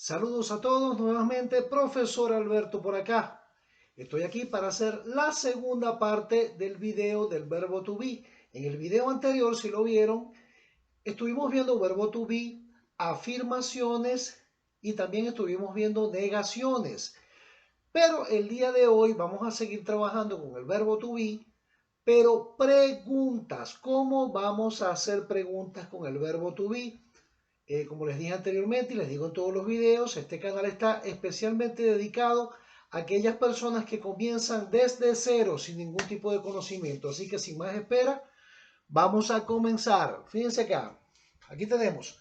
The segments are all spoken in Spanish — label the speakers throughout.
Speaker 1: Saludos a todos nuevamente, profesor Alberto por acá. Estoy aquí para hacer la segunda parte del video del verbo to be. En el video anterior, si lo vieron, estuvimos viendo verbo to be, afirmaciones y también estuvimos viendo negaciones. Pero el día de hoy vamos a seguir trabajando con el verbo to be, pero preguntas. ¿Cómo vamos a hacer preguntas con el verbo to be? Como les dije anteriormente y les digo en todos los videos, este canal está especialmente dedicado a aquellas personas que comienzan desde cero sin ningún tipo de conocimiento. Así que sin más espera, vamos a comenzar. Fíjense acá, aquí tenemos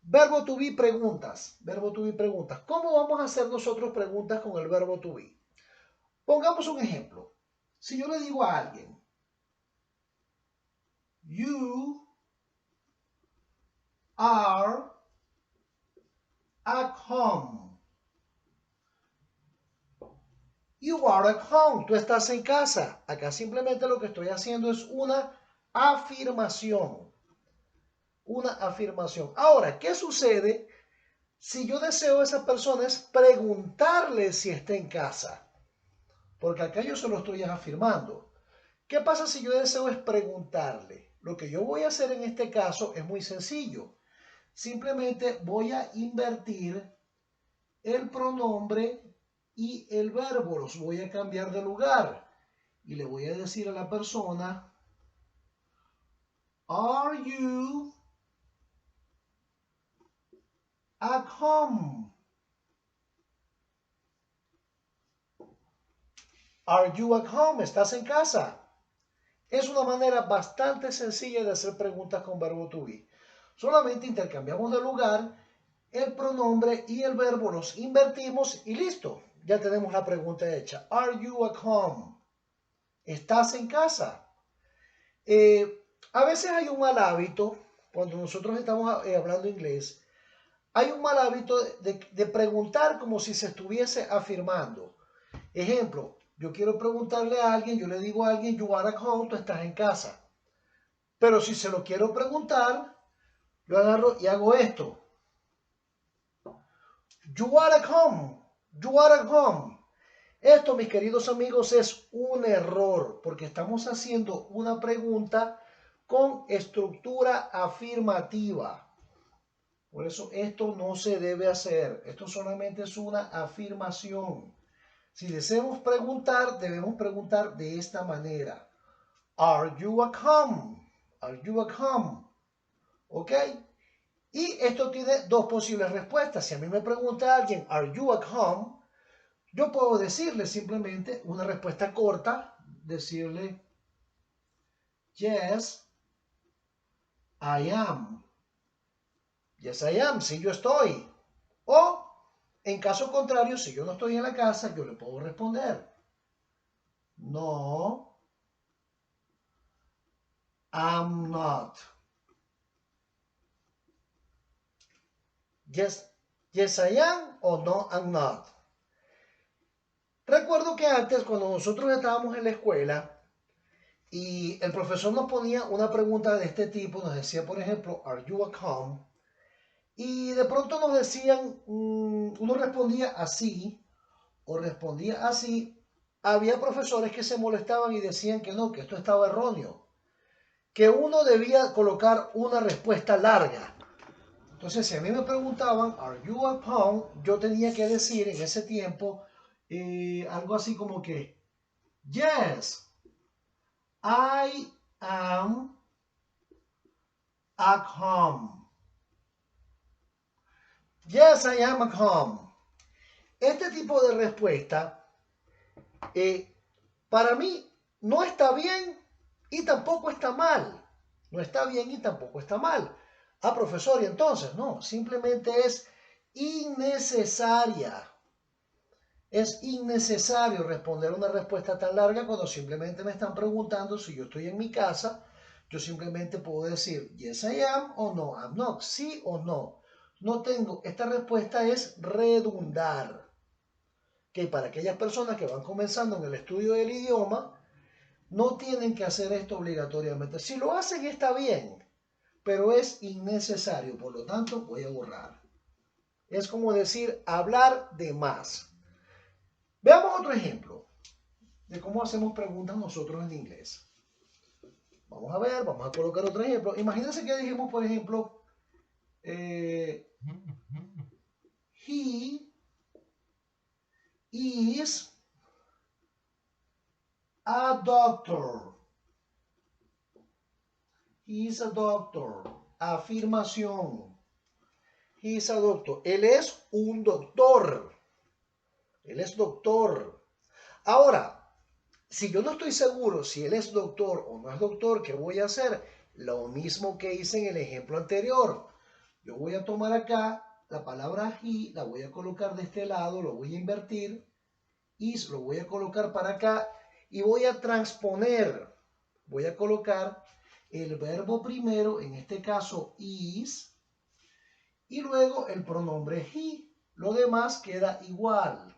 Speaker 1: verbo to be preguntas. Verbo to be preguntas. ¿Cómo vamos a hacer nosotros preguntas con el verbo to be? Pongamos un ejemplo. Si yo le digo a alguien, you are at home. You are at home. Tú estás en casa. Acá simplemente lo que estoy haciendo es una afirmación. Una afirmación. Ahora, ¿qué sucede si yo deseo a esa persona es preguntarle si está en casa? Porque acá yo se lo estoy afirmando. ¿Qué pasa si yo deseo es preguntarle? Lo que yo voy a hacer en este caso es muy sencillo. Simplemente voy a invertir el pronombre y el verbo. Los voy a cambiar de lugar. Y le voy a decir a la persona, are you at home? Are you at home? ¿Estás en casa? Es una manera bastante sencilla de hacer preguntas con verbo to be. Solamente intercambiamos de lugar, el pronombre y el verbo los invertimos y listo. Ya tenemos la pregunta hecha. Are you at home? ¿Estás en casa? A veces hay un mal hábito, cuando nosotros estamos hablando inglés, hay un mal hábito de preguntar como si se estuviese afirmando. Ejemplo, yo quiero preguntarle a alguien, yo le digo a alguien, you are at home, tú estás en casa. Pero si se lo quiero preguntar, yo agarro y hago esto. You are at home, you are at home. Esto, mis queridos amigos, es un error porque estamos haciendo una pregunta con estructura afirmativa. Por eso esto no se debe hacer. Esto solamente es una afirmación. Si deseamos preguntar, debemos preguntar de esta manera. Are you at home? Are you at home? ¿Ok? Y esto tiene dos posibles respuestas. Si a mí me pregunta alguien, are you at home? Yo puedo decirle simplemente una respuesta corta, decirle, yes, I am. Yes, I am. Sí, yo estoy. O, en caso contrario, si yo no estoy en la casa, yo le puedo responder, no, I'm not. Yes, yes, I am o no, I'm not. Recuerdo que antes, cuando nosotros estábamos en la escuela y el profesor nos ponía una pregunta de este tipo, nos decía, por ejemplo, are you at home? Y de pronto nos decían, uno respondía así o respondía así. Había profesores que se molestaban y decían que no, que esto estaba erróneo, que uno debía colocar una respuesta larga. Entonces, si a mí me preguntaban, ¿Are you at home? Yo tenía que decir en ese tiempo algo así como que, Yes, I am at home. Yes, I am at home. Este tipo de respuesta, para mí, no está bien y tampoco está mal. No está bien y tampoco está mal. Ah, profesor, y entonces, no, simplemente es innecesaria. Es innecesario responder una respuesta tan larga cuando simplemente me están preguntando si yo estoy en mi casa. Yo simplemente puedo decir yes I am o no I'm not, sí o no. No tengo, esta respuesta es redundar. Que para aquellas personas que van comenzando en el estudio del idioma, no tienen que hacer esto obligatoriamente. Si lo hacen está bien, pero es innecesario. Por lo tanto, voy a borrar. Es como decir hablar de más. Veamos otro ejemplo de cómo hacemos preguntas nosotros en inglés. Vamos a ver, vamos a colocar otro ejemplo. Imagínense que dijimos, por ejemplo, he is a doctor. He is a doctor. Afirmación. He is a doctor. Él es un doctor. Él es doctor. Ahora, si yo no estoy seguro si él es doctor o no es doctor, ¿qué voy a hacer? Lo mismo que hice en el ejemplo anterior. Yo voy a tomar acá la palabra he, la voy a colocar de este lado, lo voy a invertir, is lo voy a colocar para acá y voy a transponer. Voy a colocar el verbo primero, en este caso is, y luego el pronombre he. Lo demás queda igual.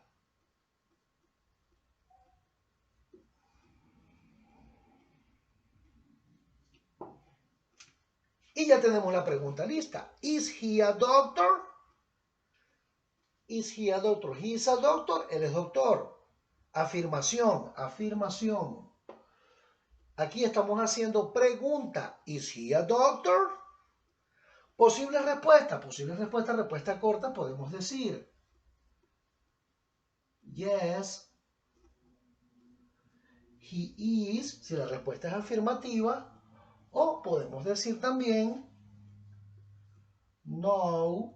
Speaker 1: Y ya tenemos la pregunta lista. Is he a doctor? Is he a doctor? He is a doctor. Él es doctor. Afirmación, afirmación. Aquí estamos haciendo pregunta. Is he a doctor? Posible respuesta. Respuesta corta. Podemos decir yes, he is. Si la respuesta es afirmativa. O podemos decir también no,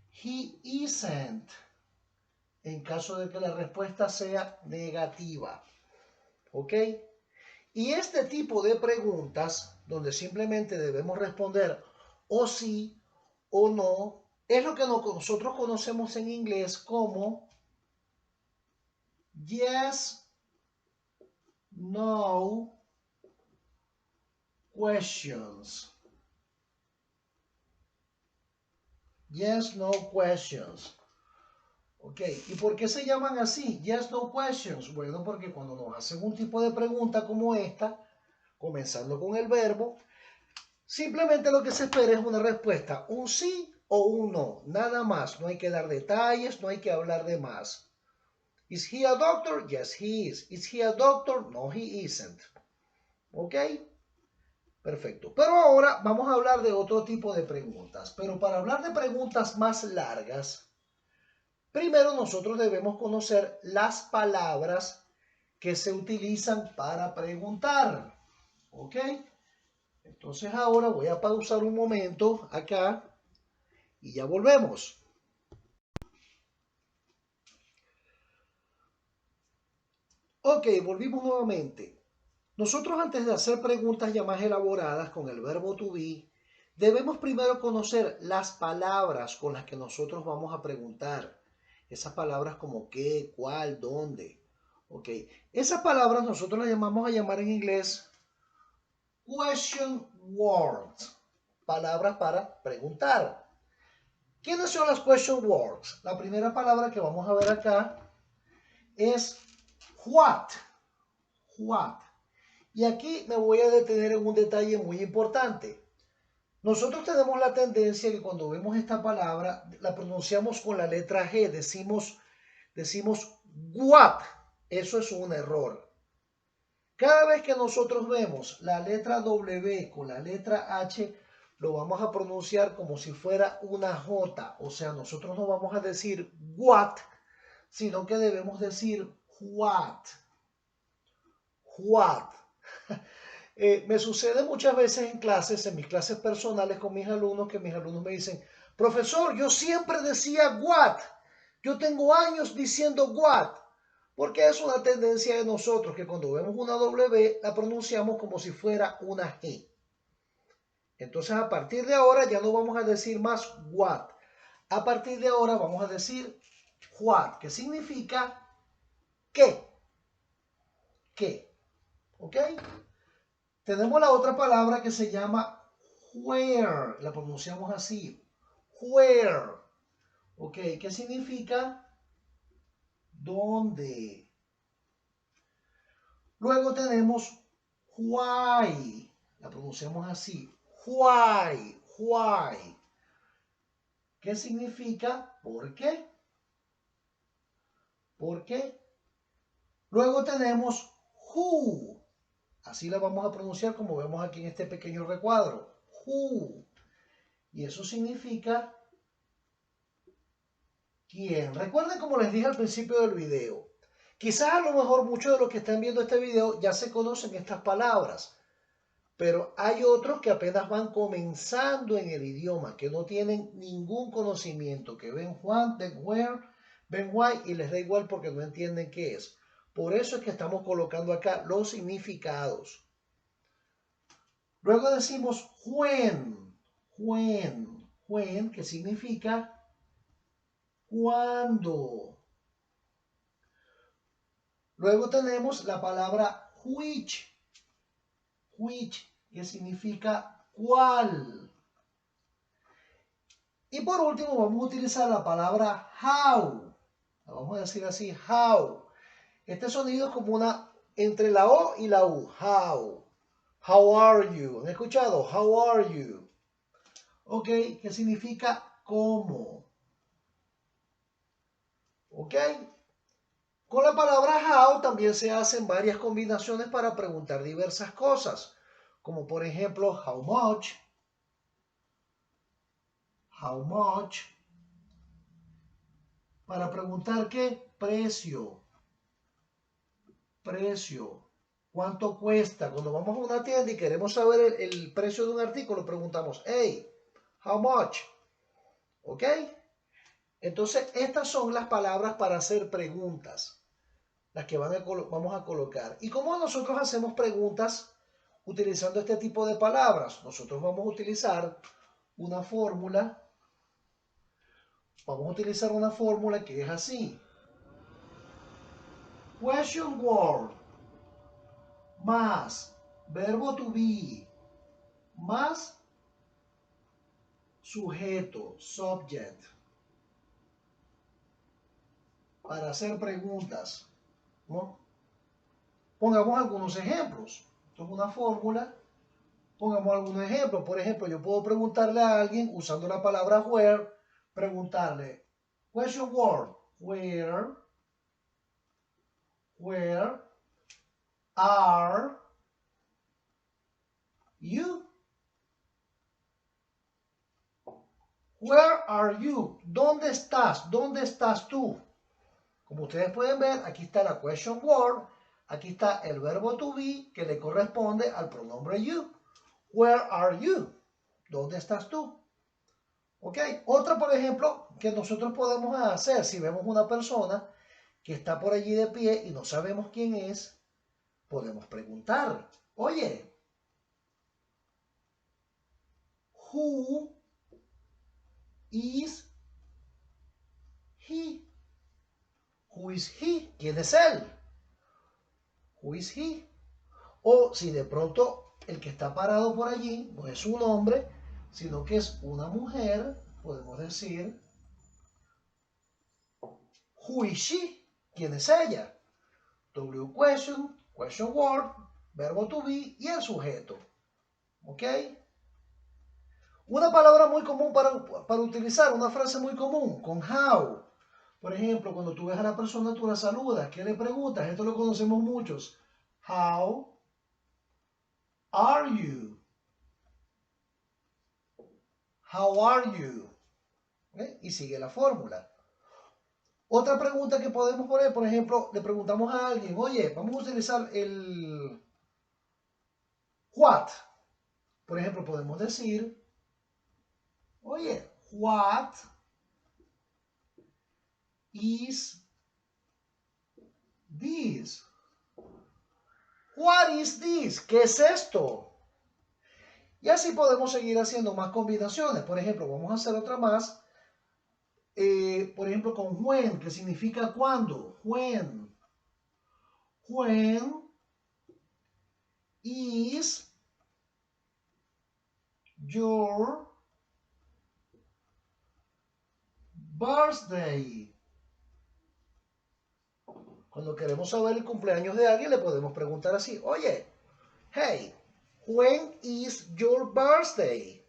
Speaker 1: he isn't, en caso de que la respuesta sea negativa. ¿Ok? Y este tipo de preguntas, donde simplemente debemos responder o sí o no, es lo que nosotros conocemos en inglés como yes, no questions. Yes, no questions. Ok, ¿y por qué se llaman así? Yes, no questions. Bueno, porque cuando nos hacen un tipo de pregunta como esta, comenzando con el verbo, simplemente lo que se espera es una respuesta, un sí o un no, nada más. No hay que dar detalles, no hay que hablar de más. Is he a doctor? Yes, he is. Is he a doctor? No, he isn't. ¿Ok? Perfecto. Pero ahora vamos a hablar de otro tipo de preguntas. Pero para hablar de preguntas más largas, primero nosotros debemos conocer las palabras que se utilizan para preguntar. ¿Ok? Entonces ahora voy a pausar un momento acá y ya volvemos. Ok, volvimos nuevamente. Nosotros antes de hacer preguntas ya más elaboradas con el verbo to be, debemos primero conocer las palabras con las que nosotros vamos a preguntar. Esas palabras como qué, cuál, dónde. Ok, esas palabras nosotros las llamamos a llamar en inglés question words. Palabras para preguntar. ¿Quiénes son las question words? La primera palabra que vamos a ver acá es what. What. Y aquí me voy a detener en un detalle muy importante. Nosotros tenemos la tendencia que cuando vemos esta palabra la pronunciamos con la letra G, decimos what. Eso es un error. Cada vez que nosotros vemos la letra W con la letra H, lo vamos a pronunciar como si fuera una J. O sea, nosotros no vamos a decir what, sino que debemos decir what. What. Me sucede muchas veces en clases, en mis clases personales con mis alumnos, que mis alumnos me dicen, profesor, yo siempre decía what. Yo tengo años diciendo what. Porque es una tendencia de nosotros que cuando vemos una W la pronunciamos como si fuera una G. Entonces a partir de ahora ya no vamos a decir más what. A partir de ahora vamos a decir what, que significa qué. ¿Qué? ¿Ok? Tenemos la otra palabra que se llama where. La pronunciamos así. Where. ¿Ok? ¿Qué significa? ¿Dónde? Luego tenemos why. La pronunciamos así. Why. Why. que significa ¿por qué? ¿Por qué? Luego tenemos who. Así la vamos a pronunciar como vemos aquí en este pequeño recuadro. Who. Y eso significa ¿quién? Recuerden como les dije al principio del video. Quizás a lo mejor muchos de los que están viendo este video ya se conocen estas palabras. Pero hay otros que apenas van comenzando en el idioma, que no tienen ningún conocimiento, que ven what, ven where, ven why y les da igual porque no entienden qué es. Por eso es que estamos colocando acá los significados. Luego decimos when, que significa cuándo. Luego tenemos la palabra which, que significa cuál. Y por último vamos a utilizar la palabra how. Vamos a decir así, how. Este sonido es como una entre la O y la U. How. How are you? ¿Han escuchado? How are you? Ok, ¿qué significa cómo? Ok. Con la palabra how también se hacen varias combinaciones para preguntar diversas cosas. Como por ejemplo, how much. How much. Para preguntar qué precio. Precio. ¿Cuánto cuesta? Cuando vamos a una tienda y queremos saber el precio de un artículo, preguntamos, hey, how much? ¿Ok? Entonces, estas son las palabras para hacer preguntas, las que vamos a colocar. ¿Y cómo nosotros hacemos preguntas utilizando este tipo de palabras? Nosotros vamos a utilizar una fórmula. Vamos a utilizar una fórmula que es así. Question word más verbo to be más sujeto, subject, para hacer preguntas, ¿no? Pongamos algunos ejemplos. Esto es una fórmula. Pongamos algunos ejemplos. Por ejemplo, yo puedo preguntarle a alguien usando la palabra where, preguntarle, question word, where are you? Where are you? ¿Dónde estás? ¿Dónde estás tú? Como ustedes pueden ver, aquí está la question word, aquí está el verbo to be que le corresponde al pronombre you. Where are you? ¿Dónde estás tú? ¿Ok? Otra, por ejemplo, que nosotros podemos hacer si vemos una persona que está por allí de pie y no sabemos quién es, podemos preguntar, oye, who is he? Who is he? ¿Quién es él? Who is he? O si de pronto el que está parado por allí no es un hombre, sino que es una mujer, podemos decir, who is she? ¿Quién es ella? W question, question word, verbo to be y el sujeto. ¿Ok? Una palabra muy común para utilizar, una frase muy común, con how. Por ejemplo, cuando tú ves a la persona, tú la saludas. ¿Qué le preguntas? Esto lo conocemos muchos. How are you? How are you? ¿Eh? Y sigue la fórmula. Otra pregunta que podemos poner, por ejemplo, le preguntamos a alguien, oye, vamos a utilizar el what. Por ejemplo, podemos decir, oye, what is this? What is this? ¿Qué es esto? Y así podemos seguir haciendo más combinaciones. Por ejemplo, vamos a hacer otra más. Por ejemplo, con when, que significa cuándo. When. When is your birthday? Cuando queremos saber el cumpleaños de alguien, le podemos preguntar así, oye, hey, when is your birthday?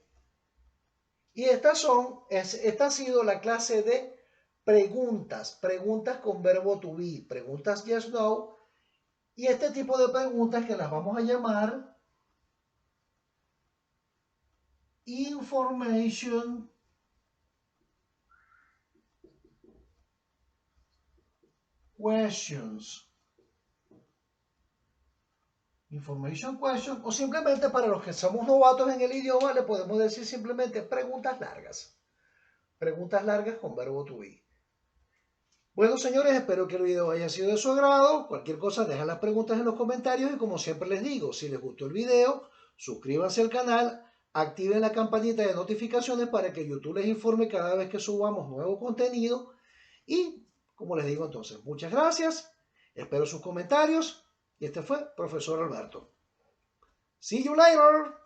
Speaker 1: Y esta ha sido la clase de preguntas con verbo to be, preguntas yes, no, y este tipo de preguntas que las vamos a llamar information questions. Information question, o simplemente para los que somos novatos en el idioma le podemos decir simplemente preguntas largas. Preguntas largas con verbo to be. Bueno, señores, espero que el video haya sido de su agrado. Cualquier cosa, dejen las preguntas en los comentarios y como siempre les digo, si les gustó el video, suscríbanse al canal, activen la campanita de notificaciones para que YouTube les informe cada vez que subamos nuevo contenido. Y, como les digo entonces, muchas gracias, espero sus comentarios y este fue Profesor Alberto. See you later.